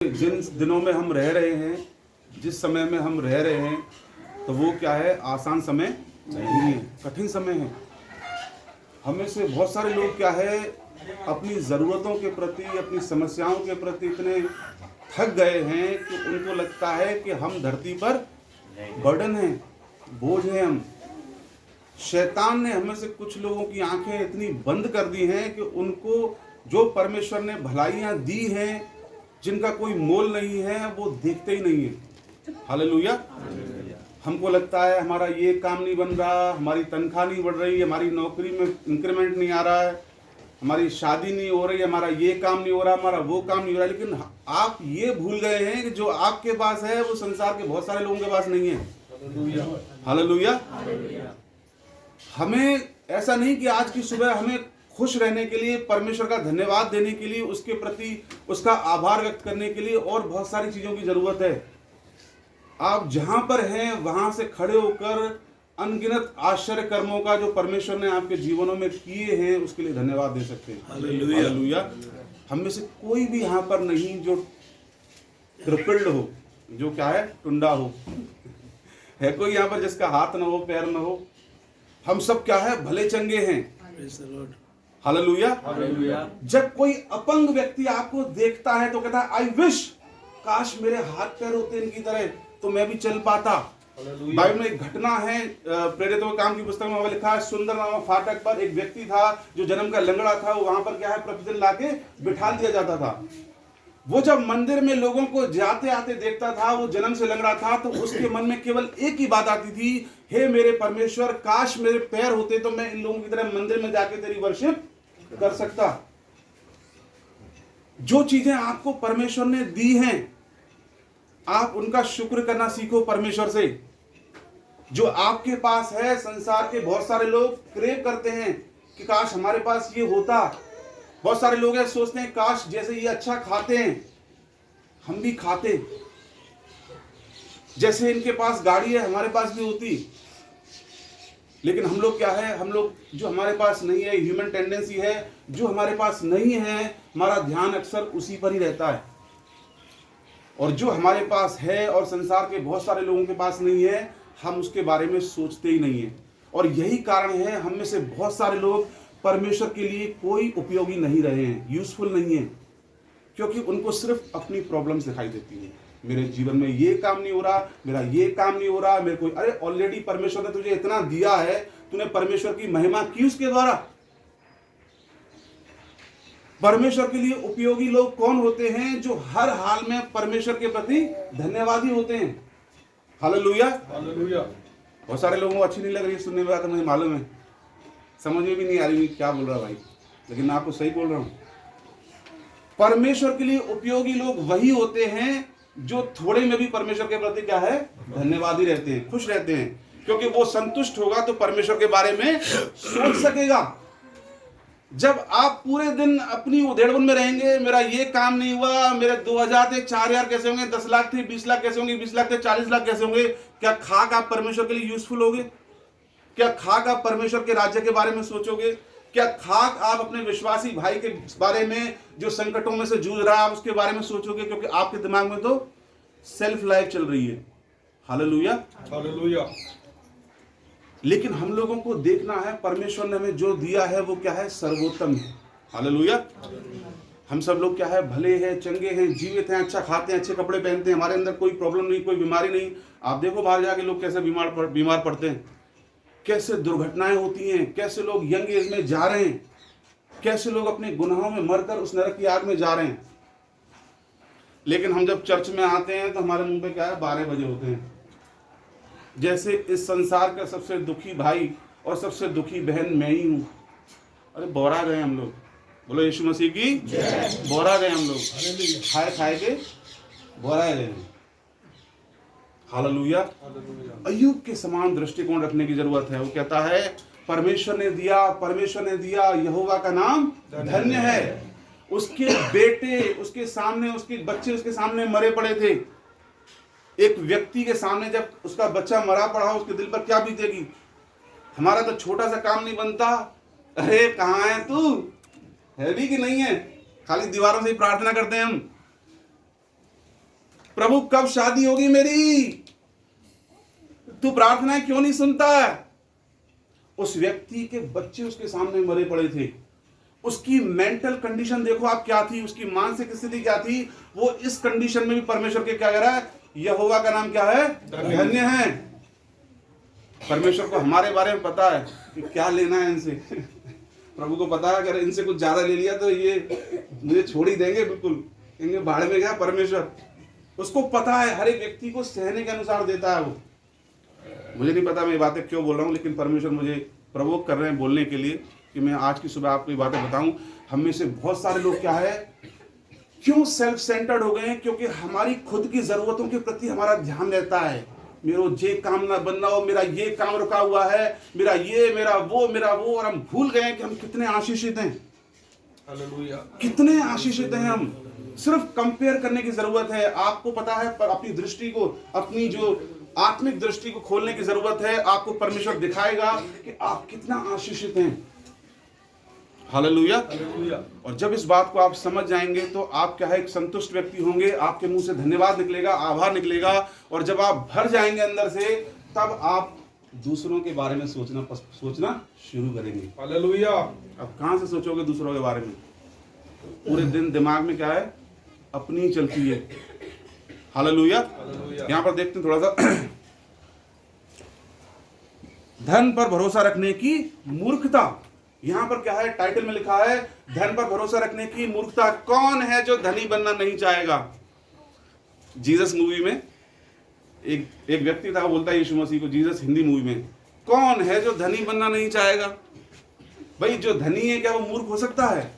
जिन दिनों में हम रह रहे हैं, जिस समय में हम रह रहे हैं, तो वो क्या है, आसान समय नहीं है, कठिन समय है। हमें से बहुत सारे लोग क्या है, अपनी ज़रूरतों के प्रति, अपनी समस्याओं के प्रति इतने थक गए हैं कि उनको लगता है कि हम धरती पर बर्डन हैं, बोझ हैं हम। शैतान ने हमें से कुछ लोगों की आंखें इतनी बंद कर दी हैं कि उनको जो परमेश्वर ने भलाइयाँ दी हैं, जिनका कोई मोल नहीं है, वो देखते ही नहीं है। हालेलुया। हमको लगता है हमारा ये काम नहीं बन रहा, हमारी तनख्वाह नहीं बढ़ रही, हमारी नौकरी में इंक्रीमेंट नहीं आ रहा है, हमारी शादी नहीं हो रही, हमारा ये काम नहीं हो रहा, हमारा वो काम नहीं हो रहा। लेकिन आप ये भूल गए हैं कि जो आपके पास है वो संसार के बहुत सारे लोगों के पास नहीं है। हालेलुया। हमें ऐसा नहीं कि आज की सुबह हमें खुश रहने के लिए, परमेश्वर का धन्यवाद देने के लिए, उसके प्रति उसका आभार व्यक्त करने के लिए और बहुत सारी चीजों की जरूरत है। आप जहां पर हैं वहां से खड़े होकर अनगिनत आश्चर्य कर्मों का जो परमेश्वर ने आपके जीवनों में किए हैं उसके लिए धन्यवाद दे सकते हैं। हालेलुया। हम में से कोई भी यहाँ पर नहीं जो क्रिपल्ड हो, जो क्या है, टुंडा हो। है कोई यहाँ पर जिसका हाथ न हो, पैर न हो? हम सब क्या है, भले चंगे हैं। हालेलुया। जब कोई अपंग व्यक्ति आपको देखता है तो कहता है, आई विश काश मेरे हाथ पैर होते इनकी तरह तो मैं भी चल पाता। बाइबल में एक घटना है, प्रेरितों के काम की पुस्तक में लिखा है, सुंदर नामक फाटक पर एक व्यक्ति था जो जन्म का लंगड़ा था। वो वहां पर क्या है, प्रतिदिन लाके बिठा दिया जाता था। वो जब मंदिर में लोगों को जाते आते देखता था, वो जन्म से लंगड़ा था, तो उसके मन में केवल एक ही बात आती थी, हे मेरे परमेश्वर, काश मेरे पैर होते तो मैं इन लोगों की तरह मंदिर में जाके तेरी वर्शिप कर सकता। जो चीजें आपको परमेश्वर ने दी हैं, आप उनका शुक्र करना सीखो परमेश्वर से। जो आपके पास है, संसार के बहुत सारे लोग क्रेव करते हैं कि काश हमारे पास ये होता। बहुत सारे लोग ऐसे सोचते हैं, काश जैसे ये अच्छा खाते हैं हम भी खाते, जैसे इनके पास गाड़ी है हमारे पास भी होती। लेकिन हम लोग क्या है, हम लोग जो हमारे पास नहीं है, ह्यूमन टेंडेंसी है, जो हमारे पास नहीं है हमारा ध्यान अक्सर उसी पर ही रहता है। और जो हमारे पास है और संसार के बहुत सारे लोगों के पास नहीं है, हम उसके बारे में सोचते ही नहीं है। और यही कारण है हम में से बहुत सारे लोग परमेश्वर के लिए कोई उपयोगी नहीं रहे हैं, यूजफुल नहीं है, क्योंकि उनको सिर्फ अपनी प्रॉब्लम्स दिखाई देती है। मेरे जीवन में ये काम नहीं हो रहा, मेरा ये काम नहीं हो रहा, मेरे को, अरे ऑलरेडी परमेश्वर ने तुझे इतना दिया है, तूने परमेश्वर की महिमा की उसके द्वारा। परमेश्वर के लिए उपयोगी लोग कौन होते हैं? जो हर हाल में परमेश्वर के प्रति धन्यवादी होते हैं। हालेलुया। बहुत सारे लोगों को अच्छी नहीं लग रही सुनने में, मुझे मालूम है, समझ में भी नहीं आ रही क्या बोल रहा भाई, लेकिन मैं आपको सही बोल रहा हूं। परमेश्वर के लिए उपयोगी लोग वही होते हैं जो थोड़े में भी परमेश्वर के प्रति क्या है, धन्यवादी रहते हैं, खुश रहते हैं, क्योंकि वो संतुष्ट होगा तो परमेश्वर के बारे में सोच सकेगा। जब आप पूरे दिन अपनी उधेड़बुन में रहेंगे, मेरा ये काम नहीं हुआ, मेरे 2000 थे 4000 कैसे होंगे, 10 लाख थे 20 लाख कैसे होंगे, 20 लाख थे 40 लाख कैसे होंगे, क्या खाक आप परमेश्वर के लिए यूजफुल होगे? क्या खाक आप परमेश्वर के राज्य के बारे में सोचोगे? क्या खाक आप अपने विश्वासी भाई के बारे में जो संकटों में से जूझ रहा है आप उसके बारे में सोचोगे? क्योंकि आपके दिमाग में तो सेल्फ लाइफ चल रही है। हालेलुया। लेकिन हम लोगों को देखना है परमेश्वर ने हमें जो दिया है वो क्या है, सर्वोत्तम है। हालेलुया। हम सब लोग क्या है, भले हैं, चंगे हैं, जीवित हैं, अच्छा खाते हैं, अच्छे कपड़े पहनते हैं, हमारे अंदर कोई प्रॉब्लम नहीं, कोई बीमारी नहीं। आप देखो बाहर जाके लोग कैसे बीमार पड़ते हैं, कैसे दुर्घटनाएं होती हैं, कैसे लोग यंग एज में जा रहे हैं, कैसे लोग अपने गुनाहों में मरकर उस नरक की आग में जा रहे हैं। लेकिन हम जब चर्च में आते हैं तो हमारे मुंह पे क्या है, 12 बजे होते हैं, जैसे इस संसार का सबसे दुखी भाई और सबसे दुखी बहन मैं ही हूं। अरे बोरा गए हम लोग, बोलो यीशु मसीह की बोरा गए हम लोग, खाए के बोरा गए। हालेलुया। अय्यूब के समान दृष्टिकोण रखने की जरूरत है। वो कहता है, परमेश्वर ने दिया, यहोवा का नाम धन्य है। उसके बेटे उसके सामने, उसके बच्चे उसके सामने मरे पड़े थे। एक व्यक्ति के सामने जब उसका बच्चा मरा पड़ा, उसके दिल पर क्या बीतेगी? हमारा तो छोटा सा काम नहीं बनता, अरे कहाँ है तू, है भी कि नहीं है? खाली दीवारों से ही प्रार्थना करते हैं हम। प्रभु कब शादी होगी मेरी, तू प्रार्थनाएं क्यों नहीं सुनता है। उस व्यक्ति के बच्चे उसके सामने मरे पड़े थे, उसकी मेंटल कंडीशन देखो आप क्या थी, उसकी मानसिक स्थिति क्या थी। वो इस कंडीशन में भी परमेश्वर के क्या कह रहा है, यहोवा का नाम क्या है, धन्य है। परमेश्वर को हमारे बारे में पता है कि क्या लेना है इनसे। प्रभु को पता है अगर इनसे कुछ ज्यादा ले लिया तो ये मुझे छोड़ ही देंगे, बिल्कुल कहेंगे भाड़ में गया। परमेश्वर उसको पता है, हर एक व्यक्ति को सहने के अनुसार देता है वो। मुझे नहीं पता मैं ये बातें क्यों बोल रहा हूँ, लेकिन परमेश्वर मुझे प्रवोक कर रहे हैं बोलने के लिए कि मैं आज की सुबह आपको ये बातें बताऊं। हम में से बहुत सारे लोग क्या है, क्यों सेल्फ सेंटर्ड हो गए हैं, क्योंकि हमारी खुद की जरूरतों के प्रति हमारा ध्यान रहता है। मेरा ये काम ना बनना हो, मेरा ये काम रुका हुआ है, मेरा ये, मेरा वो, और हम भूल गए हैं कि हम कितने आशीषित हैं। हालेलुया, कितने आशीषित हैं हम। सिर्फ कंपेयर करने की जरूरत है। आपको पता है, पर अपनी दृष्टि को, अपनी जो आत्मिक दृष्टि को खोलने की जरूरत है। आपको परमेश्वर दिखाएगा कि आप कितना आशीषित हैं। हालेलुया। और जब इस बात को आप समझ जाएंगे तो आप क्या है, एक संतुष्ट व्यक्ति होंगे। आपके मुंह से धन्यवाद निकलेगा, आभार निकलेगा। और जब आप भर जाएंगे अंदर से, तब आप दूसरों के बारे में सोचना शुरू करेंगे। हालेलुया। अब कहां से सोचोगे दूसरों के बारे में? पूरे दिन दिमाग में क्या है, अपनी ही चलती है। हालेलुया। यहां पर देखते हैं थोड़ा सा, धन पर भरोसा रखने की मूर्खता। यहां पर क्या है, टाइटल में लिखा है, धन पर भरोसा रखने की मूर्खता। कौन है जो धनी बनना नहीं चाहेगा? जीसस मूवी में एक व्यक्ति था, बोलता है यीशु मसीह को, जीसस हिंदी मूवी में, कौन है जो धनी बनना नहीं चाहेगा? भाई जो धनी है क्या वो मूर्ख हो सकता है?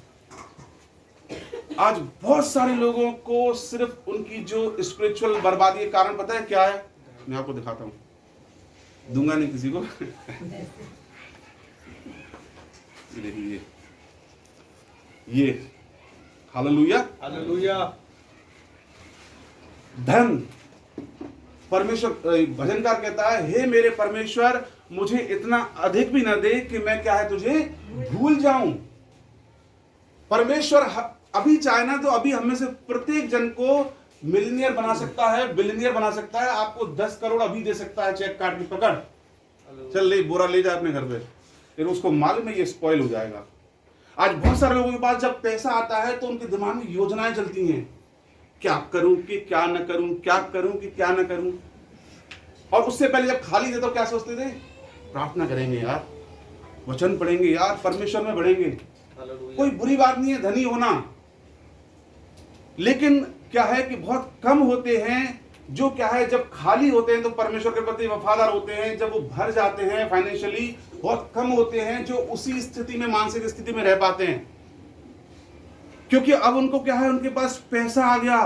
आज बहुत सारे लोगों को सिर्फ उनकी जो स्पिरिचुअल बर्बादी का कारण पता है क्या है? मैं आपको दिखाता हूं, दूंगा नहीं किसी को। देखिए ये हालेलुया, हालेलुया। धन, परमेश्वर, भजनकार कहता है, हे मेरे परमेश्वर, मुझे इतना अधिक भी न दे कि मैं क्या है, तुझे भूल जाऊं। परमेश्वर अभी चाहे ना तो अभी हम में से प्रत्येक जन को मिलियनियर बना सकता है, बिलियनियर बना सकता है। आपको 10 करोड़ अभी दे सकता है, चेक काट के पकड़, चल ले बोरा ले जा अपने घर पे। फिर उसको मालूम है ये स्पॉइल हो जाएगा। आज बहुत सारे लोगों के पास जब पैसा आता है तो उनके दिमाग में योजनाएं चलती हैं, क्या करूं कि क्या न करूं, क्या करूं कि क्या न करूं। और उससे पहले जब खाली थे तो क्या सोचते थे, प्रार्थना करेंगे यार, वचन पढ़ेंगे यार, परमेश्वर में बढ़ेंगे। कोई बुरी बात नहीं है धनी होना, लेकिन क्या है कि बहुत कम होते हैं जो क्या है, जब खाली होते हैं तो परमेश्वर के प्रति वफादार होते हैं। जब वो भर जाते हैं फाइनेंशियली, बहुत कम होते हैं जो उसी स्थिति में, मानसिक स्थिति में रह पाते हैं। क्योंकि अब उनको क्या है, उनके पास पैसा आ गया,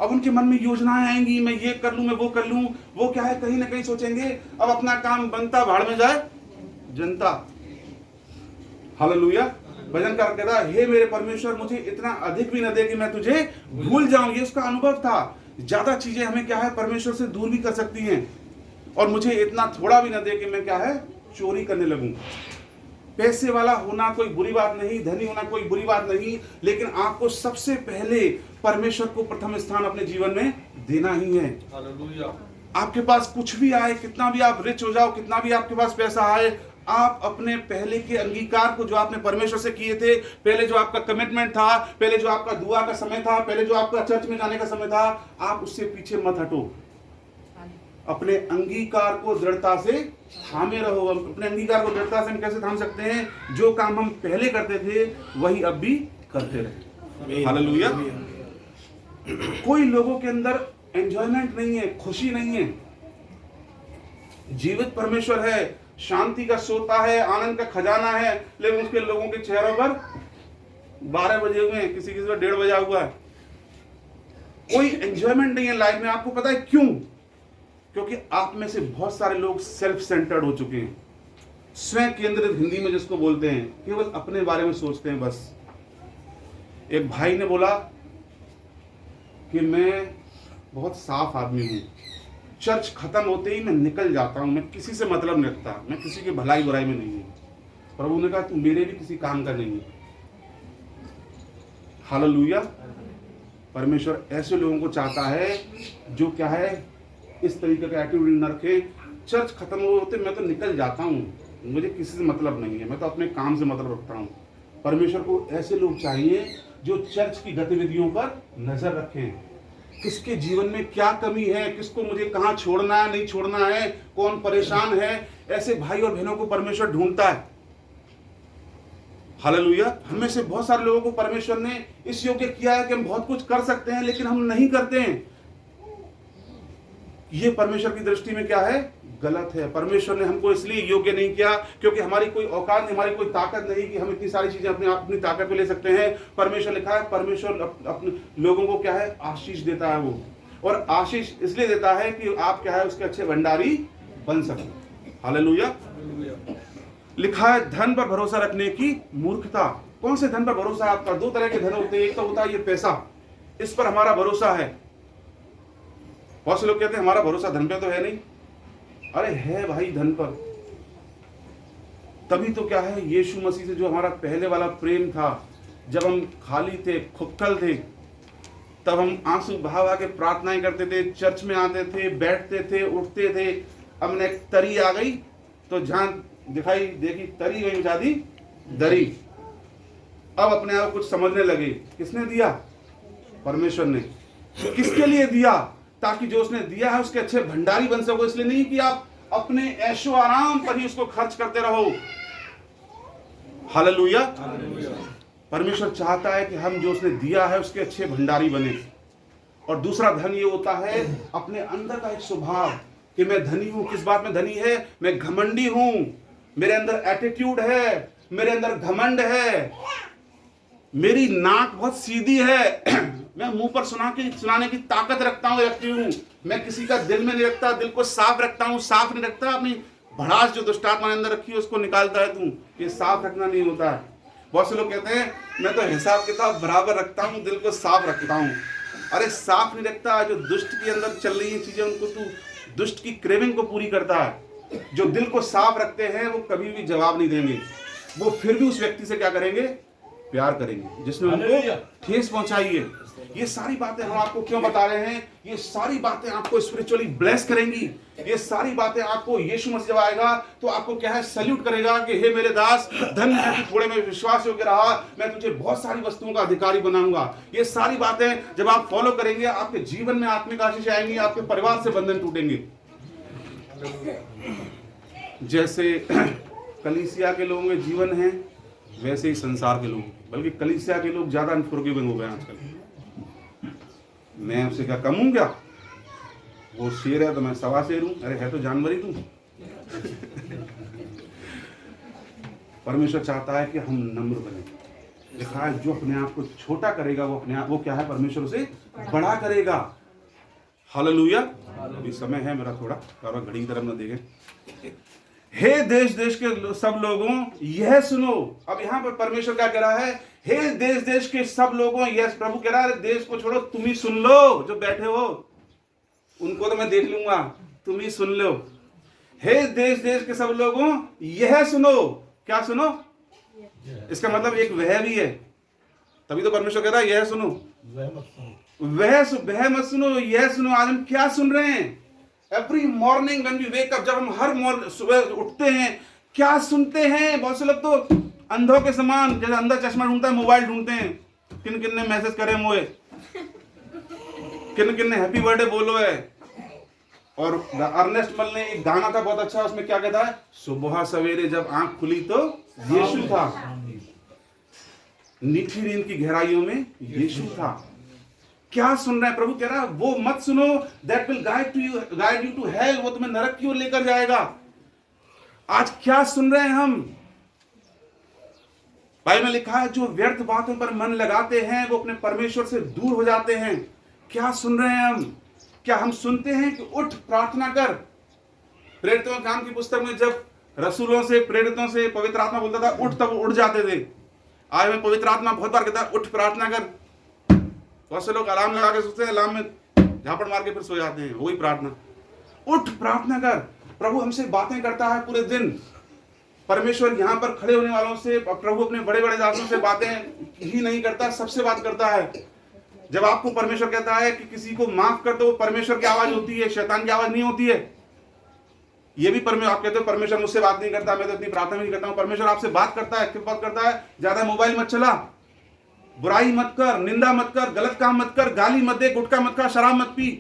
अब उनके मन में योजनाएं आएंगी, मैं ये कर लूं, मैं वो कर लूं। वो क्या है, कहीं ना कहीं सोचेंगे अब अपना काम बनता भाड़ में जाए जनता। हालेलुया। भजनकार कहता है, हे मेरे परमेश्वर, मुझे इतना अधिक भी न दे कि मैं तुझे भूल जाऊं। ये उसका अनुभव था। ज्यादा चीजें हमें क्या है, परमेश्वर से दूर भी कर सकती हैं। और मुझे इतना थोड़ा भी न दे कि मैं क्या है, चोरी करने लगूं। पैसे वाला होना कोई बुरी बात नहीं, धनी होना कोई बुरी बात नहीं, लेकिन आपको सबसे पहले परमेश्वर को प्रथम स्थान अपने जीवन में देना ही है। हालेलुया। आपके पास कुछ भी आए, कितना भी आप रिच हो जाओ, कितना भी आपके पास पैसा आए, आप अपने पहले के अंगीकार को जो आपने परमेश्वर से किए थे, पहले जो आपका कमिटमेंट था, पहले जो आपका दुआ का समय था, पहले जो आपका चर्च में जाने का समय था, आप उससे पीछे मत हटो। अपने अंगीकार को दृढ़ता से थामे रहो। अपने अंगीकार को दृढ़ता से हम कैसे थाम सकते हैं? जो काम हम पहले करते थे वही अब भी करते रहे। हालेलुया। कोई लोगों के अंदर एंजॉयमेंट नहीं है, खुशी नहीं है। जीवित परमेश्वर है, शांति का सोता है, आनंद का खजाना है, लेकिन उसके लोगों के चेहरों पर 12 बजे हुए हैं, किसी किसी पर 1:30 बजा हुआ है। कोई एंजॉयमेंट नहीं है लाइफ में। आपको पता है क्यों? क्योंकि आप में से बहुत सारे लोग सेल्फ सेंटर्ड हो चुके हैं, स्वयं केंद्रित, हिंदी में जिसको बोलते हैं, केवल अपने बारे में सोचते हैं बस। एक भाई ने बोला कि मैं बहुत साफ आदमी हूं, चर्च खत्म होते ही मैं निकल जाता हूं, मैं किसी से मतलब नहीं रखता, मैं किसी की भलाई बुराई में नहीं हूं। प्रभु ने कहा तू मेरे भी किसी काम का नहीं है। हालेलुया। परमेश्वर ऐसे लोगों को चाहता है जो क्या है, इस तरीके का एटीट्यूड न रखे। चर्च खत्म होते मैं तो निकल जाता हूँ, मुझे किसी से मतलब नहीं है, मैं तो अपने काम से मतलब रखता हूँ। परमेश्वर को ऐसे लोग चाहिए जो चर्च की गतिविधियों पर नजर रखें, किसके जीवन में क्या कमी है, किसको मुझे कहाँ छोड़ना है, नहीं छोड़ना है, कौन परेशान है, ऐसे भाई और बहनों को परमेश्वर ढूंढता है। हालेलुया। हमें से बहुत सारे लोगों को परमेश्वर ने इस योग्य किया है कि हम बहुत कुछ कर सकते हैं, लेकिन हम नहीं करते हैं। ये परमेश्वर की दृष्टि में क्या है, गलत है। परमेश्वर ने हमको इसलिए योग्य नहीं किया क्योंकि हमारी कोई औकात नहीं, हमारी कोई ताकत नहीं कि हम इतनी सारी चीजें अपने आप अपनी ताकत पे ले सकते हैं। परमेश्वर लिखा है, परमेश्वर अपने लोगों को क्या है, आशीष देता है वो, और आशीष इसलिए देता है कि आप क्या है, उसके अच्छे भंडारी बन सकें। हालेलुया। लिखा है, धन पर भरोसा रखने की मूर्खता। कौन से धन पर भरोसा है आपका? दो तरह के धन होते हैं, एक तो होता है ये पैसा, इस पर हमारा भरोसा है। बहुत से लोग कहते हैं हमारा भरोसा धन पे तो है नहीं। अरे है भाई धन पर। तभी तो क्या है, यीशु मसीह से जो हमारा पहले वाला प्रेम था, जब हम खाली थे, खुक्कल थे, तब हम आंसू बहा के प्रार्थनाएं करते थे, चर्च में आते थे, बैठते थे, उठते थे। अब ने तरी आ गई तो जहां दिखाई देखी तरी गई जादी दरी। अब अपने आप कुछ समझने लगे। किसने दिया? परमेश्वर ने। किसके लिए दिया? ताकि जो उसने दिया है उसके अच्छे भंडारी बन सको। इसलिए नहीं कि आप अपने ऐशो आराम पर ही उसको खर्च करते रहो। हालेलुया। परमेश्वर चाहता है कि हम जो उसने दिया है उसके अच्छे भंडारी बने। और दूसरा धन ये होता है अपने अंदर का एक स्वभाव कि मैं धनी हूं। किस बात में धनी है? मैं घमंडी हूं, मेरे अंदर एटीट्यूड है, मेरे अंदर घमंड है, मेरी नाक बहुत सीधी है, मैं मुंह पर सुनाने की ताकत रखती हूँ, मैं किसी का दिल में नहीं रखता, दिल को साफ रखता हूँ, साफ नहीं रखता। अपनी भड़ास जो दुष्टात्मा ने अंदर रखी है उसको निकालता है तू। ये साफ रखना नहीं होता है। बहुत से लोग कहते हैं मैं तो हिसाब किताब बराबर रखता हूँ, दिल को साफ रखता हूँ। अरे साफ नहीं रखता। जो दुष्ट के अंदर चल रही है चीजें, उनको तू दुष्ट की क्रेविंग को पूरी करता है। जो दिल को साफ रखते हैं वो कभी भी जवाब नहीं देंगे, वो फिर भी उस व्यक्ति से क्या करेंगे? प्यार करेंगे जिसने उनको ठेस पहुंचाई है। ये सारी बातें हम आपको क्यों बता रहे हैं? ये सारी बातें आपको स्पिरिचुअली ब्लेस करेंगी। ये सारी बातें आपको यीशु मसीह जब आएगा तो आपको क्या है, सैल्यूट करेगा कि हे मेरे दास, धन्य है तू थोड़े में विश्वास योग्य रहा, मैं तुझे बहुत सारी वस्तुओं का अधिकारी बनाऊंगा। ये सारी बातें जब आप फॉलो करेंगे, आपके जीवन में आत्मिक आशीष आएंगी, आपके परिवार से बंधन टूटेंगे। जैसे कलीसिया के लोगों में जीवन है, वैसे ही संसार के लोग, बल्कि कलीसिया के लोग ज्यादा अनफॉरगिविंग हो गए आजकल। मैं उससे क्या कम हूं क्या? वो शेर है तो मैं सवा शेर हूं। अरे है तो जानवर ही तू। परमेश्वर चाहता है कि हम नम्र बने। लिखा है जो अपने आप को छोटा करेगा वो अपने आप, वो क्या है, परमेश्वर से बड़ा करेगा। हालेलुया। अभी समय है मेरा थोड़ा, घड़ी की तरफ न देखें। हे देश देश के सब लोगों यह सुनो। अब यहाँ पर परमेश्वर क्या कह रहा है? हे देश देश के सब लोगों, यह प्रभु कह रहा है देश को छोड़ो, तुम ही सुन लो। जो बैठे हो उनको तो मैं देख लूंगा, तुम ही सुन लो। हे देश देश के सब लोगों यह सुनो। क्या सुनो? इसका मतलब एक वह भी है। तभी तो परमेश्वर कह रहा है यह सुनो, वह मत सुनो, यह सुनो। आज हम क्या सुन रहे हैं? Every morning when we wake up, जब हम हर सुबह उठते हैं, क्या सुनते हैं? बहुत से लोग तो अंधों के समान, जैसे अंधा चश्मा ढूंढता है, मोबाइल ढूंढते हैं। किन किन ने मैसेज करे मोए, किन किन ने हैप्पी बर्थडे बोलो है। और अर्नेस्ट मल ने एक गाना था बहुत अच्छा, उसमें क्या कहता है? सुबह सवेरे जब आंख खुली तो यीशु था, मीठी नींद की गहराइयों में यीशु था। क्या सुन रहे हैं? प्रभु कह रहा है वो मत सुनो, that will guide you to hell, वो तुम्हें नरक की ओर लेकर जाएगा। आज क्या सुन रहे हैं हम? बाइबल में लिखा है जो व्यर्थ बातों पर मन लगाते हैं वो अपने परमेश्वर से दूर हो जाते हैं। क्या सुन रहे हैं हम? क्या हम सुनते हैं कि उठ प्रार्थना कर? प्रेरितों के काम की पुस्तक में जब रसूलों से, प्रेरितों से पवित्र आत्मा बोलता था उठ, तब उठ जाते थे। आज में पवित्र आत्मा बहुत बार कहता है उठ प्रार्थना कर। बहुत से लोग अलार्म लगा के सोचते हैं, अलार्म में झापड़ मार के फिर सो जाते हैं। वही प्रार्थना, उठ प्रार्थना कर। प्रभु हमसे बातें करता है पूरे दिन। परमेश्वर यहाँ पर खड़े होने वालों से, प्रभु अपने बड़े बड़े दासों से बातें ही नहीं करता, सबसे बात करता है। जब आपको परमेश्वर कहता है कि किसी को माफ कर दो, परमेश्वर की आवाज होती है, शैतान की आवाज नहीं होती है। ये भी परमेश्वर, आप कहते हो परमेश्वर मुझसे बात नहीं करता, मैं तो इतनी प्रार्थना नहीं करता हूं। परमेश्वर आपसे बात करता है। क्यों बात करता है? ज्यादा मोबाइल मत चला, बुराई मत कर, निंदा मत कर, गलत काम मत कर, गाली मत दे, गुटखा मत खा, शराब मत पी,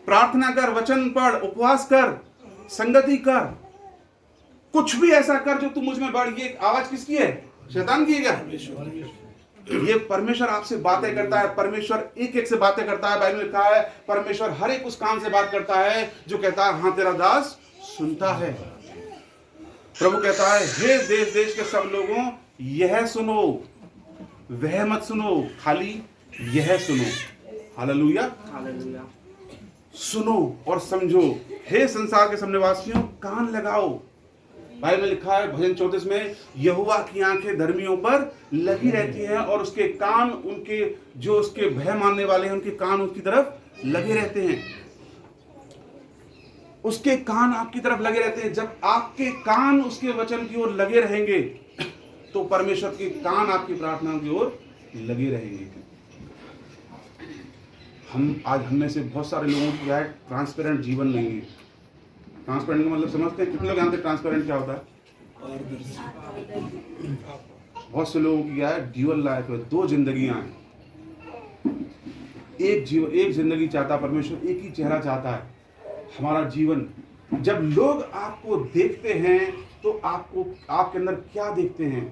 प्रार्थना कर, वचन पढ़, उपवास कर, संगति कर, कुछ भी ऐसा कर जो तू मुझ में बढ़। ये आवाज किसकी है? शैतान की है क्या? ये परमेश्वर आपसे बातें करता है। परमेश्वर एक एक से बातें करता है। बाइबल में लिखा है परमेश्वर हर एक उस कान से बात करता है जो कहता है हाँ तेरा दास सुनता है। प्रभु कहता है हे देश देश के सब लोगों यह सुनो, वह मत सुनो, खाली यह सुनो। Hallelujah, hallelujah. सुनो और समझो। हे संसार के सब निवासियों कान लगाओ। बाइबल में लिखा है भजन 34 में, यहोवा की आंखें धर्मियों पर लगी रहती हैं और उसके कान, उनके जो उसके भय मानने वाले हैं, उनके कान उसकी तरफ लगे रहते हैं। उसके कान आपकी तरफ लगे रहते हैं। जब आपके कान उसके वचन की ओर लगे रहेंगे तो परमेश्वर के कान आपकी प्रार्थनाओं की ओर लगे रहेंगे। हम में से बहुत सारे लोगों की क्या है, ट्रांसपेरेंट जीवन नहीं है। ट्रांसपेरेंट का मतलब समझते हैं? कितने लोग जानते हैं ट्रांसपेरेंट क्या होता है? बहुत से लोगों की क्या है, ड्यूअल लाइफ है, दो जिंदगियां हैं। एक जिंदगी चाहता परमेश्वर, एक ही चेहरा चाहता है हमारा जीवन। जब लोग आपको देखते हैं तो आपको, आपके अंदर क्या देखते हैं?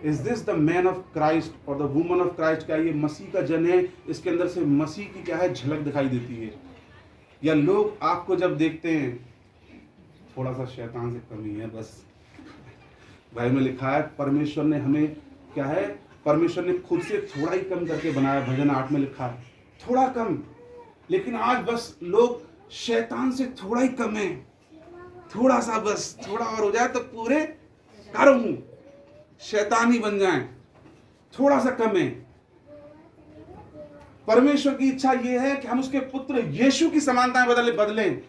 Is this the man of Christ और द वुमन ऑफ क्राइस्ट? क्या ये मसीह का जन है? इसके अंदर से मसीह की क्या है, झलक दिखाई देती है? या लोग आपको जब देखते हैं थोड़ा सा शैतान से कमी है बस। भाई में लिखा है परमेश्वर ने हमें क्या है, परमेश्वर ने खुद से थोड़ा ही कम करके बनाया। भजन 8 में लिखा है थोड़ा कम। लेकिन आज बस लोग शैतान से थोड़ा ही कम है, थोड़ा सा बस, थोड़ा और हो जाए तो पूरे करूं शैतान ही बन जाए, थोड़ा सा कम है। परमेश्वर की इच्छा यह है कि हम उसके पुत्र यीशु की समानताएं बदलें।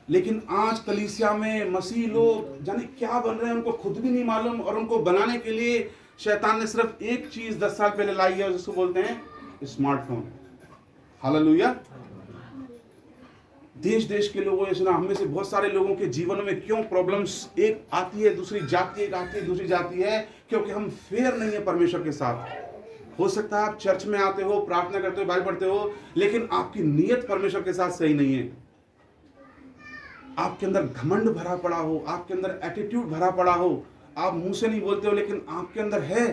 लेकिन आज कलीसिया में मसीह लोग जाने क्या बन रहे हैं, उनको खुद भी नहीं मालूम। और उनको बनाने के लिए शैतान ने सिर्फ एक चीज 10 साल पहले लाई है, जिसको बोलते हैं स्मार्टफोन। हालेलुया। देश देश के लोगों ने सुना, हम में से बहुत सारे लोगों के जीवन में क्यों प्रॉब्लम्स एक आती है, दूसरी जाती है, एक आती है, दूसरी जाती है, क्योंकि हम फेयर नहीं है परमेश्वर के साथ। हो सकता है आप चर्च में आते हो, प्रार्थना करते हो, बाइबल पढ़ते हो, लेकिन आपकी नीयत परमेश्वर के साथ सही नहीं है। आपके अंदर घमंड भरा पड़ा हो, आपके अंदर एटीट्यूड भरा पड़ा हो, आप मुंह से नहीं बोलते हो लेकिन आपके अंदर है,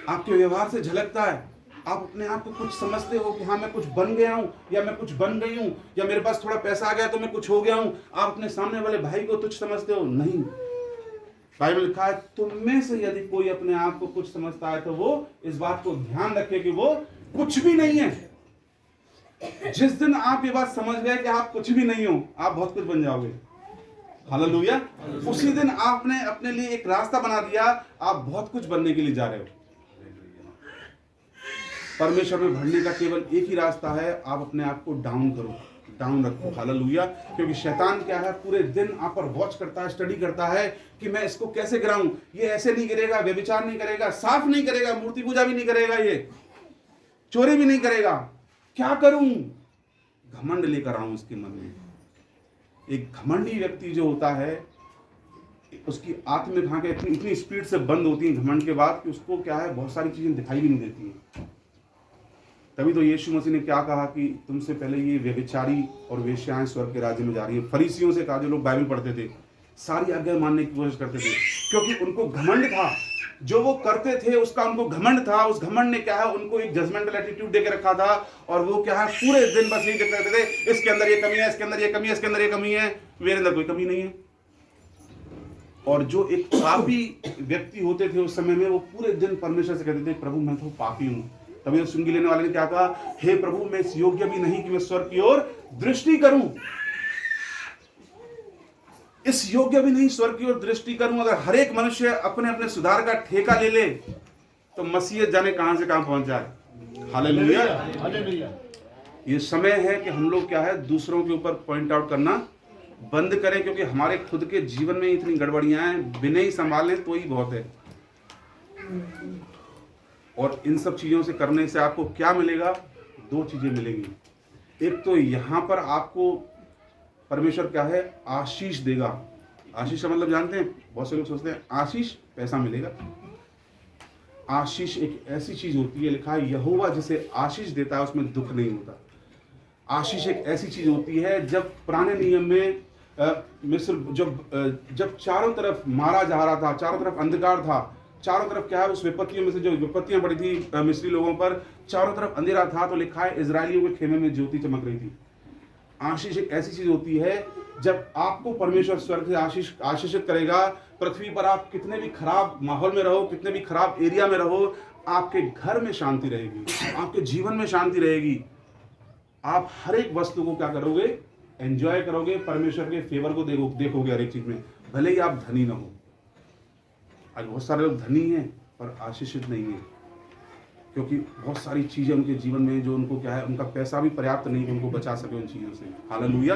आपके व्यवहार से झलकता है। आप अपने आप को कुछ समझते हो कि हाँ मैं कुछ बन गया हूं, या मैं कुछ बन गई हूं, या मेरे पास थोड़ा पैसा आ गया तो मैं कुछ हो गया हूं। आप अपने सामने वाले भाई को तुच्छ समझते हो? नहीं। बाइबल लिखा है तुम में से यदि कोई अपने आप को कुछ समझता है तो वो इस बात को ध्यान रखे कि वो कुछ भी नहीं है। जिस दिन आप ये बात समझ गए कि आप कुछ भी नहीं हो, आप बहुत कुछ बन जाओगे। हालेलुया। उसी दिन आपने अपने लिए एक रास्ता बना दिया, आप बहुत कुछ बनने के लिए जा रहे हो। परमेश्वर में बढ़ने का केवल एक ही रास्ता है, आप अपने आप को डाउन करो, डाउन रखो। हालेलुया। क्योंकि शैतान क्या है, पूरे दिन आप पर वॉच करता है, स्टडी करता है कि मैं इसको कैसे गिराऊं। ये ऐसे नहीं गिरेगा, व्यभिचार नहीं करेगा, साफ नहीं करेगा, मूर्ति पूजा भी नहीं करेगा, ये चोरी भी नहीं करेगा, क्या करूं? घमंड लेकर आऊं उसके मन में। एक घमंडी व्यक्ति जो होता है, उसकी आत्मिक आंखें इतनी स्पीड से बंद होती हैं घमंड के बाद कि उसको क्या है, बहुत सारी चीजें दिखाई भी नहीं देती हैं। तभी तो यीशु मसीह ने क्या कहा कि तुमसे पहले ये व्यभिचारी और वेश्याएं स्वर्ग के राज्य में जा रही है। फरीसियों से कहा, जो लोग बाइबल पढ़ते थे, सारी आज्ञा मानने की कोशिश करते थे, क्योंकि उनको घमंड था। जो वो करते थे उसका उनको घमंड था। उस घमंड ने क्या है, उनको एक जजमेंटल एटीट्यूड देके रखा था। और वो क्या है, पूरे दिन बस यही कहते रहते थे, इसके अंदर ये कमी है, इसके अंदर ये कमी है, इसके अंदर ये कमी है, मेरे अंदर कोई कमी नहीं है। और जो एक पापी व्यक्ति होते थे उस समय में, वो पूरे दिन परमेश्वर से कहते थे, प्रभु मैं तो पापी हूं। तभी तो सुंगी लेने वाले ने क्या कहा, हे प्रभु मैं इस योग्य भी नहीं कि मैं स्वर्ग की ओर दृष्टि करूं। इस योग्य भी नहीं स्वर्ग की ओर दृष्टि करूं। अगर हर एक मनुष्य अपने अपने सुधार का ठेका ले ले तो मसीह जाने कहां से कहां पहुंच जाए। Hallelujah, hallelujah. ये समय है कि हम लोग क्या है, दूसरों के ऊपर पॉइंट आउट करना बंद करें, क्योंकि हमारे खुद के जीवन में इतनी गड़बड़ियां हैं, बिना ही संभालें तो ही बहुत है। और इन सब चीज़ों से करने से आपको क्या मिलेगा? 2 चीज़ें मिलेंगी। एक तो यहाँ पर आपको परमेश्वर क्या है? आशीष देगा। आशीष का मतलब जानते हैं? बहुत से लोग सोचते हैं आशीष पैसा मिलेगा। आशीष एक ऐसी चीज होती है, लिखा है यहोवा जिसे आशीष देता है उसमें दुख नहीं होता। आशीष एक ऐसी चीज होती है, जब पुराने नियम में मिस्र जब चारों तरफ मारा जा रहा था, चारों तरफ अंधकार था, चारों तरफ क्या है, उस विपत्तियों में से जो विपत्तियां पड़ी थी मिस्री लोगों पर, चारों तरफ अंधेरा था, तो लिखा है इजरायलियों के खेमे में ज्योति चमक रही थी। आशीष एक ऐसी चीज होती है, जब आपको परमेश्वर स्वर्ग से आशीषित करेगा, पृथ्वी पर आप कितने भी खराब माहौल में रहो, कितने भी खराब एरिया में रहो, आपके घर में शांति रहेगी, आपके जीवन में शांति रहेगी। आप हर एक वस्तु को क्या करोगे? एंजॉय करोगे, परमेश्वर के फेवर को देखोगे हर एक चीज में, भले ही आप धनी ना हो। आज बहुत सारे लोग धनी हैं पर आशीषित नहीं है, क्योंकि बहुत सारी चीजें उनके जीवन में जो उनको क्या है, उनका पैसा भी पर्याप्त नहीं कि उनको बचा सके उन चीजों से। हालेलुया।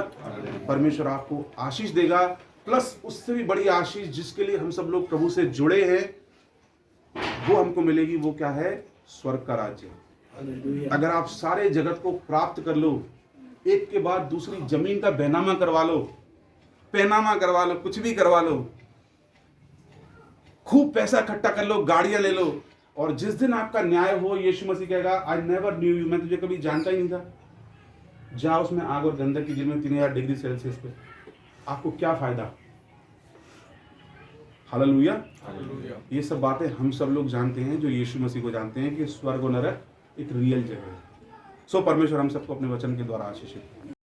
परमेश्वर आपको आशीष देगा, प्लस उससे भी बड़ी आशीष जिसके लिए हम सब लोग प्रभु से जुड़े हैं, वो हमको मिलेगी। वो क्या है? स्वर्ग का राज्य। अगर आप सारे जगत को प्राप्त कर लो, एक के बाद दूसरी जमीन का बैनामा करवा लो, पैनामा करवा लो, कुछ भी करवा लो, खूब पैसा इकट्ठा कर लो, गाड़ियां ले लो, और जिस दिन आपका न्याय हो, यीशु मसीह कहेगा आई नेवर न्यू यू, मैं तुझे कभी जानता ही नहीं था, जा उसमें आग और गंधक की जेल में 3000 डिग्री सेल्सियस पे। आपको क्या फायदा? हालेलुया। ये सब बातें हम सब लोग जानते हैं जो यीशु मसीह को जानते हैं कि स्वर्ग और नरक एक रियल जगह है। सो परमेश्वर हम सबको अपने वचन के द्वारा आशीषित